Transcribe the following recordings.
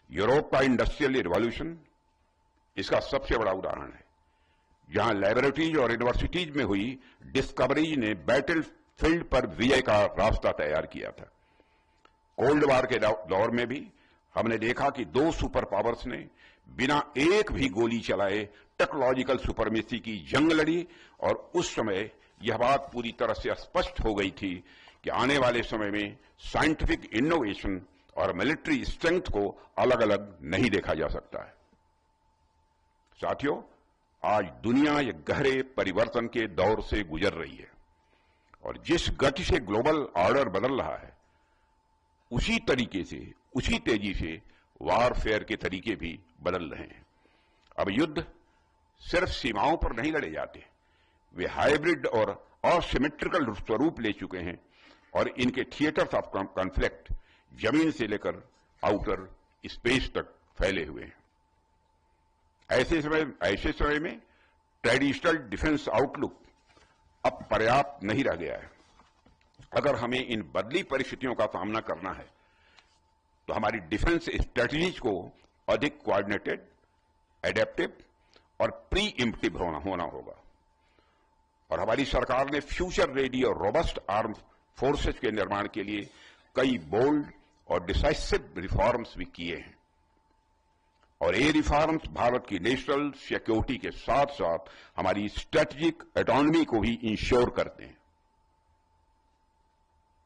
Europe का industrial revolution इसका सबसे बड़ा उदाहरण है, जहां लैबोरेटरीज और यूनिवर्सिटीज में हुई डिस्कवरीज ने बैटल फील्ड पर विजय का रास्ता तैयार किया था। कोल्ड वार के दौर में भी हमने देखा कि दो सुपर पावर्स ने बिना एक भी गोली चलाए टेक्नोलॉजिकल सुपरमेसी की जंग लड़ी, और उस समय यह बात पूरी तरह से स्पष्ट हो गई थी कि आने वाले समय में साइंटिफिक इनोवेशन और मिलिट्री स्ट्रेंथ को अलग अलग नहीं देखा जा सकता है। साथियों, आज दुनिया एक गहरे परिवर्तन के दौर से गुजर रही है और जिस गति से ग्लोबल ऑर्डर बदल रहा है, उसी तरीके से, उसी तेजी से वारफेयर के तरीके भी बदल रहे हैं। अब युद्ध सिर्फ सीमाओं पर नहीं लड़े जाते, वे हाइब्रिड और असिमेट्रिकल स्वरूप ले चुके हैं और इनके थिएटर्स ऑफ कॉन्फ्लिक्ट जमीन से लेकर आउटर स्पेस तक फैले हुए हैं। ऐसे समय में ट्रेडिशनल डिफेंस आउटलुक अब पर्याप्त नहीं रह गया है। अगर हमें इन बदली परिस्थितियों का सामना करना है तो हमारी डिफेंस स्ट्रेटजीज को अधिक कोऑर्डिनेटेड, एडेप्टिव और प्री इम्प्टिव होना होगा। और हमारी सरकार ने फ्यूचर रेडी और रोबस्ट आर्म फोर्सेस के निर्माण के लिए कई बोल्ड और डिसाइसिव रिफॉर्म्स भी किए हैं, और ये रिफॉर्म्स भारत की नेशनल सिक्योरिटी के साथ साथ हमारी स्ट्रेटेजिक ऑटोनॉमी को भी इंश्योर करते हैं।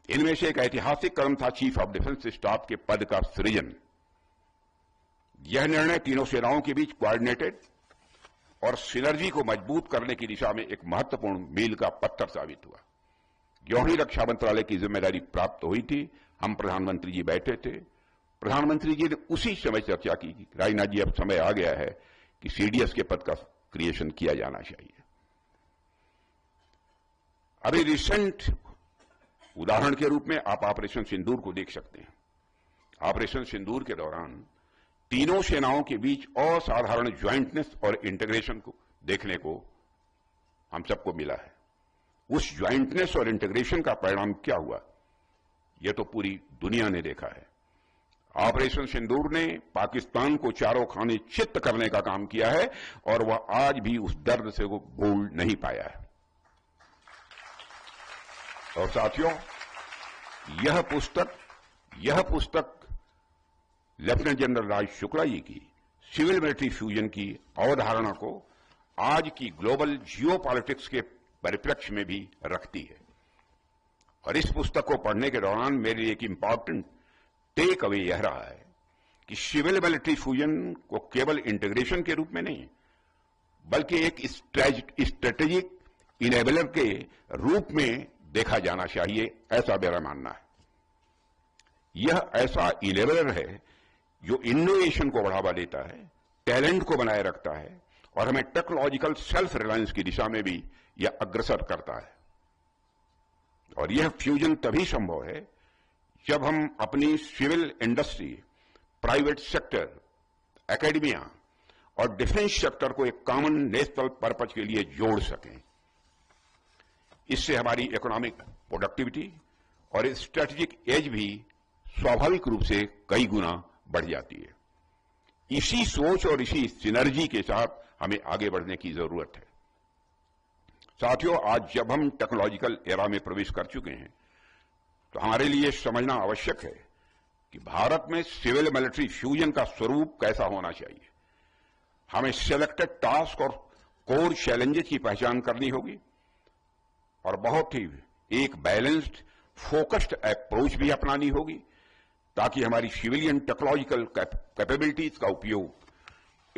इनमें से एक ऐतिहासिक कदम था चीफ ऑफ डिफेंस स्टाफ के पद का सृजन। यह निर्णय तीनों सेनाओं के बीच कोऑर्डिनेटेड और सिनर्जी को मजबूत करने की दिशा में एक महत्वपूर्ण मील का पत्थर साबित हुआ। ज्यों ही रक्षा मंत्रालय की जिम्मेदारी प्राप्त हुई थी, हम प्रधानमंत्री जी बैठे थे। प्रधानमंत्री जी ने उसी समय चर्चा की कि राजनाथ जी, अब समय आ गया है कि सीडीएस के पद का क्रिएशन किया जाना चाहिए। अभी रिसेंट उदाहरण के रूप में आप ऑपरेशन सिंदूर को देख सकते हैं। ऑपरेशन सिंदूर के दौरान तीनों सेनाओं के बीच असाधारण ज्वाइंटनेस और इंटीग्रेशन को देखने को हम सबको मिला है। उस ज्वाइंटनेस और इंटीग्रेशन का परिणाम क्या हुआ, यह तो पूरी दुनिया ने देखा है। ऑपरेशन सिंदूर ने पाकिस्तान को चारों खाने चित्त करने का काम किया है और वह आज भी उस दर्द से वो भूल नहीं पाया है। और साथियों, यह पुस्तक लेफ्टिनेंट जनरल राज शुक्ला जी की सिविल मिलिट्री फ्यूजन की अवधारणा को आज की ग्लोबल जियोपॉलिटिक्स के परिप्रेक्ष्य में भी रखती है। और इस पुस्तक को पढ़ने के दौरान मेरे लिए एक इंपॉर्टेंट टेक अवे यह रहा है कि सिविल मिलिट्री फ्यूजन को केवल इंटीग्रेशन के रूप में नहीं, बल्कि एक स्ट्रेटेजिक इनेबलर के रूप में देखा जाना चाहिए, ऐसा मेरा मानना है। यह ऐसा इनेबलर है जो इनोवेशन को बढ़ावा देता है, टैलेंट को बनाए रखता है और हमें टेक्नोलॉजिकल सेल्फ रिलायंस की दिशा में भी यह अग्रसर करता है। और यह फ्यूजन तभी संभव है जब हम अपनी civil industry, private sector, academia और डिफेंस सेक्टर को एक कॉमन नेशनल पर्पज के लिए जोड़ सकें। इससे हमारी इकोनॉमिक प्रोडक्टिविटी और स्ट्रेटेजिक एज भी स्वाभाविक रूप से कई गुना बढ़ जाती है। इसी सोच और इसी सिनर्जी के साथ हमें आगे बढ़ने की जरूरत है। साथियों, आज जब हम टेक्नोलॉजिकल एरा में प्रवेश कर चुके हैं तो हमारे लिए समझना आवश्यक है कि भारत में सिविल मिलिट्री फ्यूजन का स्वरूप कैसा होना चाहिए। हमें सिलेक्टेड टास्क और कोर चैलेंजेस की पहचान करनी होगी और बहुत ही एक बैलेंस्ड, फोकस्ड अप्रोच भी अपनानी होगी ताकि हमारी सिविलियन टेक्नोलॉजिकल कैपेबिलिटीज का उपयोग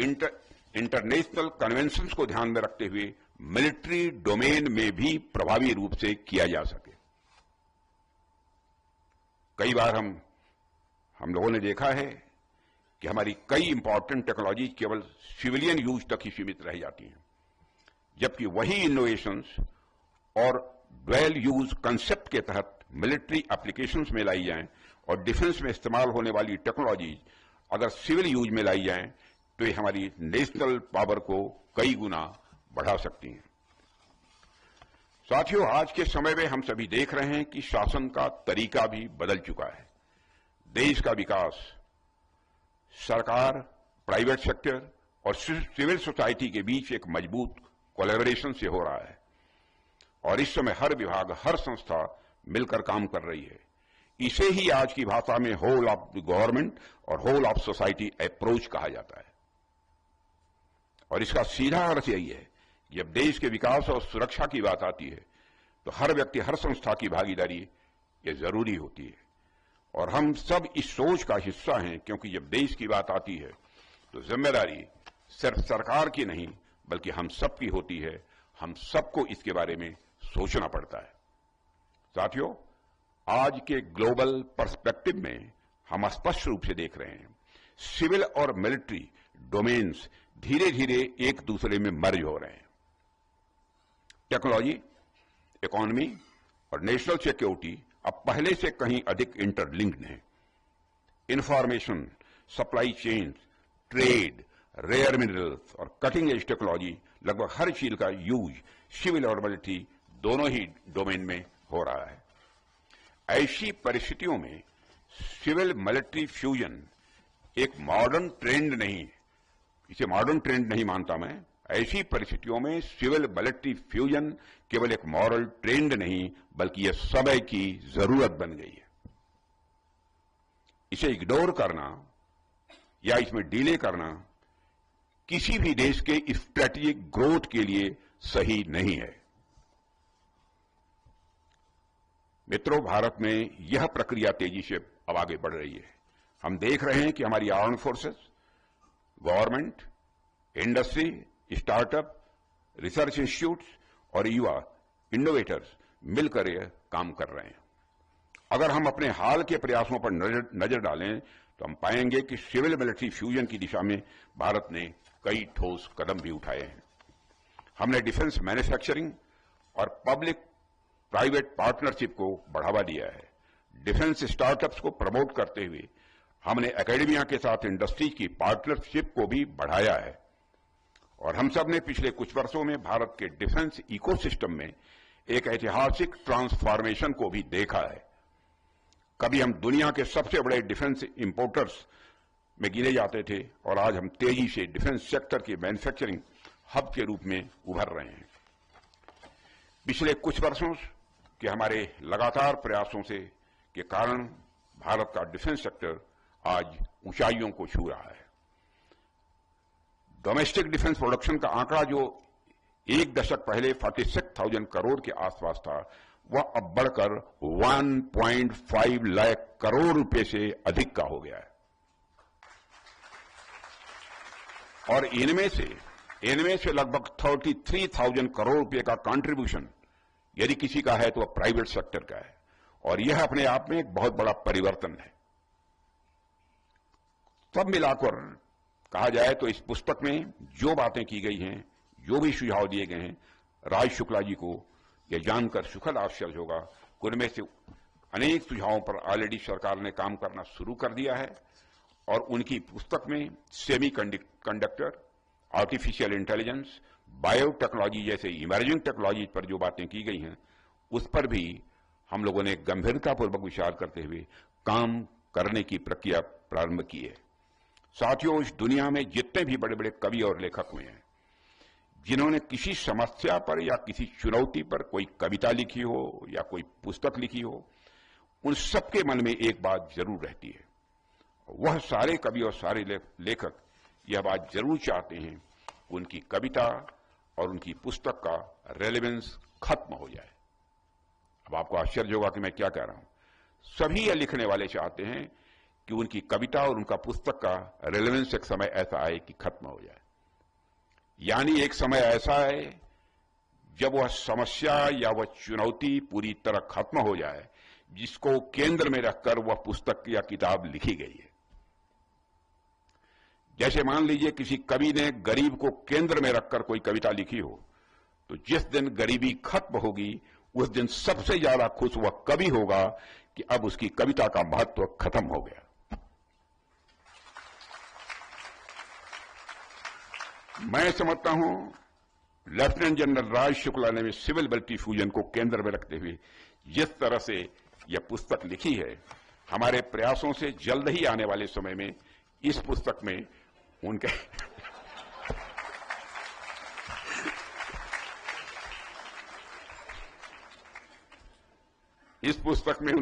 इंटरनेशनल कन्वेंशंस को ध्यान में रखते हुए मिलिट्री डोमेन में भी प्रभावी रूप से किया जा सके। कई बार हम लोगों ने देखा है कि हमारी कई इंपॉर्टेंट टेक्नोलॉजी केवल सिविलियन यूज तक ही सीमित रह जाती हैं, जबकि वही इनोवेशंस और ड्वेल यूज कंसेप्ट के तहत मिलिट्री एप्लीकेशंस में लाई जाएं और डिफेंस में इस्तेमाल होने वाली टेक्नोलॉजी अगर सिविल यूज में लाई जाएं तो ये हमारी नेशनल पावर को कई गुना बढ़ा सकती हैं। साथियों, आज के समय में हम सभी देख रहे हैं कि शासन का तरीका भी बदल चुका है। देश का विकास सरकार, प्राइवेट सेक्टर और सिविल सोसाइटी के बीच एक मजबूत कोलैबोरेशन से हो रहा है और इस समय हर विभाग, हर संस्था मिलकर काम कर रही है। इसे ही आज की भाषा में होल ऑफ द गवर्नमेंट और होल ऑफ सोसाइटी अप्रोच कहा जाता है। और इसका सीधा अर्थ यही है, जब देश के विकास और सुरक्षा की बात आती है तो हर व्यक्ति, हर संस्था की भागीदारी ये जरूरी होती है और हम सब इस सोच का हिस्सा हैं, क्योंकि जब देश की बात आती है तो जिम्मेदारी सिर्फ सरकार की नहीं बल्कि हम सब की होती है। हम सबको इसके बारे में सोचना पड़ता है। साथियों, आज के ग्लोबल पर्सपेक्टिव में हम स्पष्ट रूप से देख रहे हैं सिविल और मिलिट्री डोमेन्स धीरे धीरे एक दूसरे में मर्ज हो रहे हैं। टेक्नोलॉजी, इकोनॉमी और नेशनल सिक्योरिटी अब पहले से कहीं अधिक इंटरलिंक्ड हैं। Information, supply chain, trade, rare minerals और कटिंग एज टेक्नोलॉजी, लगभग हर चीज का यूज सिविल और मिलिट्री दोनों ही डोमेन में हो रहा है। ऐसी परिस्थितियों में सिविल मिलिट्री फ्यूजन एक मॉडर्न ट्रेंड नहीं, इसे मॉडर्न ट्रेंड नहीं मानता मैं। ऐसी परिस्थितियों में सिविल मिलिट्री फ्यूजन केवल एक मॉरल ट्रेंड नहीं बल्कि यह समय की जरूरत बन गई है। इसे इग्नोर करना या इसमें डिले करना किसी भी देश के स्ट्रेटेजिक ग्रोथ के लिए सही नहीं है। मित्रों, भारत में यह प्रक्रिया तेजी से अब आगे बढ़ रही है। हम देख रहे हैं कि हमारी armed forces, government, industry, startup, research institutes और युवा इनोवेटर्स मिलकर यह काम कर रहे हैं। अगर हम अपने हाल के प्रयासों पर नजर डालें तो हम पाएंगे कि सिविल मिलिट्री फ्यूजन की दिशा में भारत ने कई ठोस कदम भी उठाए हैं। हमने डिफेंस मैन्युफैक्चरिंग और पब्लिक प्राइवेट पार्टनरशिप को बढ़ावा दिया है। डिफेंस स्टार्टअप्स को प्रमोट करते हुए हमने एकेडमिया के साथ इंडस्ट्री की पार्टनरशिप को भी बढ़ाया है और हम सब ने पिछले कुछ वर्षों में भारत के डिफेंस इकोसिस्टम में एक ऐतिहासिक ट्रांसफॉर्मेशन को भी देखा है। कभी हम दुनिया के सबसे बड़े डिफेंस इंपोर्टर्स में गिने जाते थे और आज हम तेजी से डिफेंस सेक्टर के मैन्युफैक्चरिंग हब के रूप में उभर रहे हैं। पिछले कुछ वर्षों के हमारे लगातार प्रयासों से के कारण भारत का डिफेंस सेक्टर आज ऊंचाइयों को छू रहा है। डोमेस्टिक डिफेंस प्रोडक्शन का आंकड़ा जो एक दशक पहले 46,000 करोड़ के आसपास था, वह अब बढ़कर 1.5 लाख करोड़ रुपए से अधिक का हो गया है और इनमें से लगभग 33,000 करोड़ रुपए का कंट्रीब्यूशन यदि किसी का है तो वह प्राइवेट सेक्टर का है और यह अपने आप में एक बहुत बड़ा परिवर्तन है। सब मिलाकर कहा जाए तो इस पुस्तक में जो बातें की गई हैं, जो भी सुझाव दिए गए हैं, राज शुक्ला जी को यह जानकर सुखद आश्चर्य होगा कि उनमें से अनेक सुझावों पर ऑलरेडी सरकार ने काम करना शुरू कर दिया है और उनकी पुस्तक में semi conductor, artificial intelligence, biotechnology जैसे इमर्जिंग टेक्नोलॉजी पर जो बातें की गई हैं, उस पर भी हम लोगों ने गंभीरतापूर्वक विचार करते हुए काम करने की प्रक्रिया प्रारंभ की है। साथियों, इस दुनिया में जितने भी बड़े बड़े कवि और लेखक हुए हैं, जिन्होंने किसी समस्या पर या किसी चुनौती पर कोई कविता लिखी हो या कोई पुस्तक लिखी हो, उन सबके मन में एक बात जरूर रहती है। वह सारे कवि और सारे लेखक यह बात जरूर चाहते हैं कि उनकी कविता और उनकी पुस्तक का रेलेवेंस खत्म हो जाए। अब आपको आश्चर्य होगा कि मैं क्या कह रहा हूं। सभी यह लिखने वाले चाहते हैं कि उनकी कविता और उनका पुस्तक का रेलेवेंस एक समय ऐसा आए कि खत्म हो जाए, यानी एक समय ऐसा है जब वह समस्या या वह चुनौती पूरी तरह खत्म हो जाए जिसको केंद्र में रखकर वह पुस्तक या किताब लिखी गई है। जैसे मान लीजिए किसी कवि ने गरीब को केंद्र में रखकर कोई कविता लिखी हो, तो जिस दिन गरीबी खत्म होगी उस दिन सबसे ज्यादा खुश वह कवि होगा कि अब उसकी कविता का महत्व खत्म हो गया। मैं समझता हूं लेफ्टिनेंट जनरल राज शुक्ला ने सिविल मिलिट्री फ्यूजन को केंद्र में रखते हुए जिस तरह से यह पुस्तक लिखी है, हमारे प्रयासों से जल्द ही आने वाले समय में इस पुस्तक में उनके इस पुस्तक में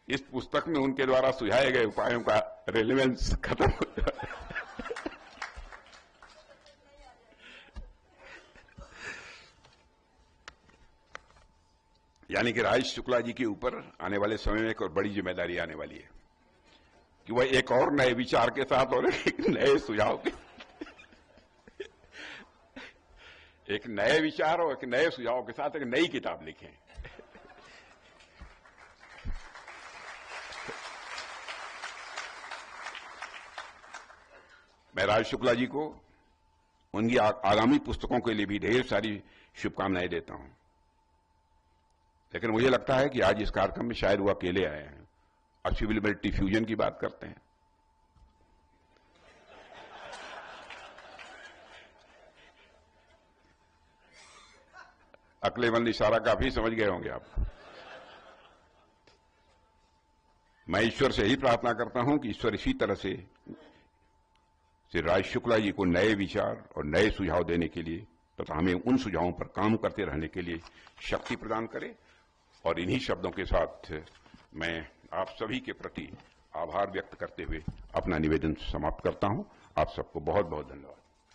इस पुस्तक में उनके द्वारा सुझाए गए उपायों का रेलेवेंस खत्म हो जाता है। यानी कि राजेश शुक्ला जी के ऊपर आने वाले समय में एक और बड़ी जिम्मेदारी आने वाली है कि वह एक और नए विचार के साथ और एक नए सुझाव के एक नए विचार और एक नए सुझाव के साथ एक नई किताब लिखें। मैं राजेश शुक्ला जी को उनकी आगामी पुस्तकों के लिए भी ढेर सारी शुभकामनाएं देता हूं, लेकिन मुझे लगता है कि आज इस कार्यक्रम में शायद वो अकेले आए हैं और सिविल मिलिट्री फ्यूजन की बात करते हैं। अकलेमंद इशारा काफी समझ गए होंगे आप। मैं ईश्वर से ही प्रार्थना करता हूं कि ईश्वर इसी तरह से श्री राजेश शुक्ला जी को नए विचार और नए सुझाव देने के लिए तथा हमें उन सुझावों पर काम करते रहने के लिए शक्ति प्रदान करे। और इन्हीं शब्दों के साथ मैं आप सभी के प्रति आभार व्यक्त करते हुए अपना निवेदन समाप्त करता हूं। आप सबको बहुत बहुत धन्यवाद।